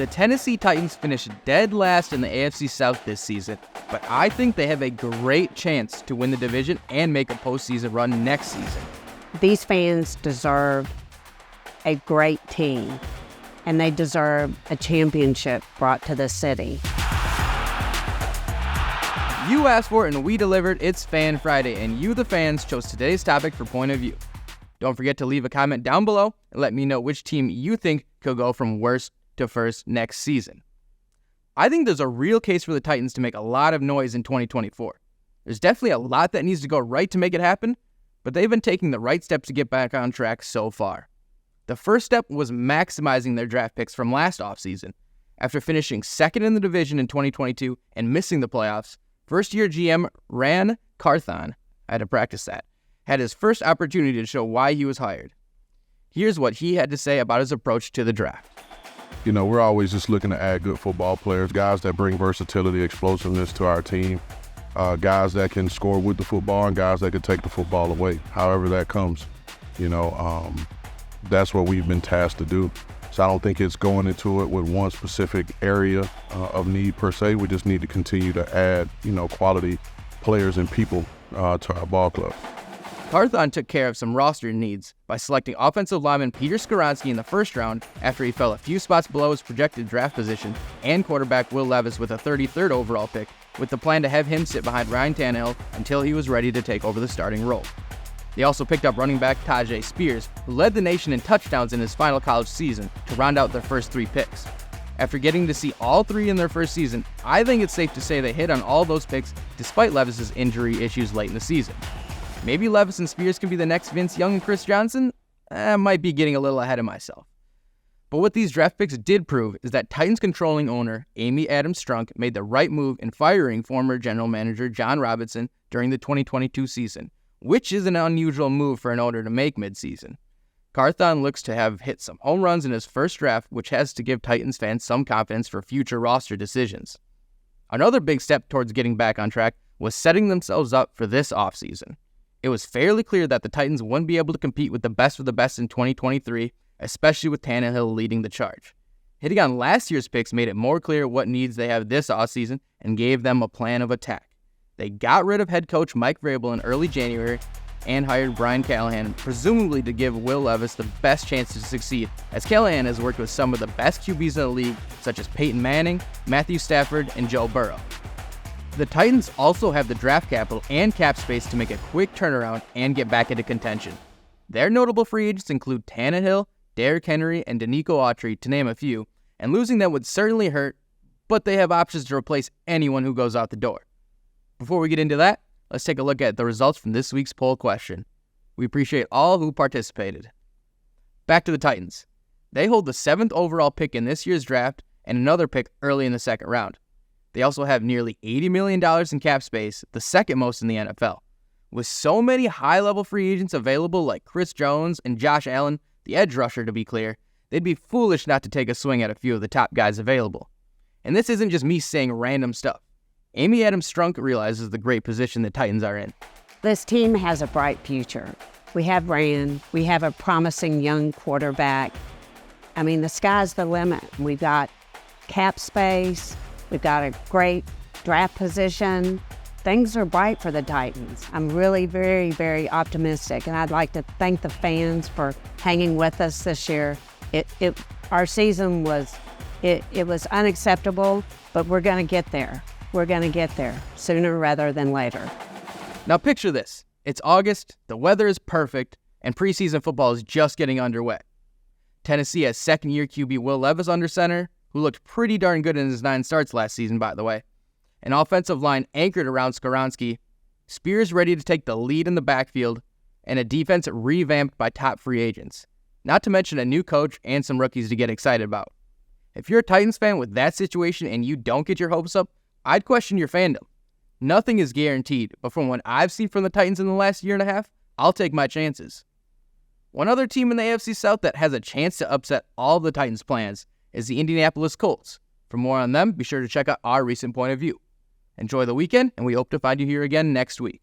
The Tennessee Titans finished dead last in the AFC South this season, but I think they have a great chance to win the division and make a postseason run next season. These fans deserve a great team, and they deserve a championship brought to the city. You asked for it and we delivered. It's Fan Friday, and you, the fans, chose today's topic for Point of View. Don't forget to leave a comment down below and let me know which team you think could go from worst to first next season. I think there's a real case for the Titans to make a lot of noise in 2024. There's definitely a lot that needs to go right to make it happen, but they've been taking the right steps to get back on track so far. The first step was maximizing their draft picks from last offseason. After finishing second in the division in 2022 and missing the playoffs, first-year GM Ran Carthon, I had to practice that, had his first opportunity to show why he was hired. Here's what he had to say about his approach to the draft. You know, we're always just looking to add good football players, guys that bring versatility, explosiveness to our team, guys that can score with the football and guys that can take the football away, however that comes. You know, that's what we've been tasked to do. So I don't think it's going into it with one specific area of need per se. We just need to continue to add, quality players and people to our ball club. Carthon took care of some roster needs by selecting offensive lineman Peter Skoronski in the first round after he fell a few spots below his projected draft position, and quarterback Will Levis with a 33rd overall pick, with the plan to have him sit behind Ryan Tannehill until he was ready to take over the starting role. They also picked up running back Tyjae Spears, who led the nation in touchdowns in his final college season, to round out their first three picks. After getting to see all three in their first season, I think it's safe to say they hit on all those picks despite Levis's injury issues late in the season. Maybe Levis and Spears can be the next Vince Young and Chris Johnson? I might be getting a little ahead of myself. But what these draft picks did prove is that Titans controlling owner Amy Adams Strunk made the right move in firing former general manager John Robinson during the 2022 season, which is an unusual move for an owner to make midseason. Carthon looks to have hit some home runs in his first draft, which has to give Titans fans some confidence for future roster decisions. Another big step towards getting back on track was setting themselves up for this offseason. It was fairly clear that the Titans wouldn't be able to compete with the best of the best in 2023, especially with Tannehill leading the charge. Hitting on last year's picks made it more clear what needs they have this offseason and gave them a plan of attack. They got rid of head coach Mike Vrabel in early January and hired Brian Callahan, presumably to give Will Levis the best chance to succeed, as Callahan has worked with some of the best QBs in the league, such as Peyton Manning, Matthew Stafford, and Joe Burrow. The Titans also have the draft capital and cap space to make a quick turnaround and get back into contention. Their notable free agents include Tannehill, Derrick Henry, and Danico Autry, to name a few, and losing them would certainly hurt, but they have options to replace anyone who goes out the door. Before we get into that, let's take a look at the results from this week's poll question. We appreciate all who participated. Back to the Titans. They hold the 7th overall pick in this year's draft and another pick early in the second round. They also have nearly $80 million in cap space, the second most in the NFL. With so many high-level free agents available like Chris Jones and Josh Allen, the edge rusher to be clear, they'd be foolish not to take a swing at a few of the top guys available. And this isn't just me saying random stuff. Amy Adams Strunk realizes the great position the Titans are in. This team has a bright future. We have Ran. We have a promising young quarterback. I mean, the sky's the limit. We've got cap space. We've got a great draft position. Things are bright for the Titans. I'm really very, very optimistic, and I'd like to thank the fans for hanging with us this year. Our season was unacceptable, but we're going to get there. We're going to get there sooner rather than later. Now picture this. It's August, the weather is perfect, and preseason football is just getting underway. Tennessee has second-year QB Will Levis under center, who looked pretty darn good in his 9 starts last season, by the way. An offensive line anchored around Skoronski, Spears ready to take the lead in the backfield, and a defense revamped by top free agents. Not to mention a new coach and some rookies to get excited about. If you're a Titans fan with that situation and you don't get your hopes up, I'd question your fandom. Nothing is guaranteed, but from what I've seen from the Titans in the last year and a half, I'll take my chances. One other team in the AFC South that has a chance to upset all the Titans' plans is the Indianapolis Colts. For more on them, be sure to check out our recent point of view. Enjoy the weekend, and we hope to find you here again next week.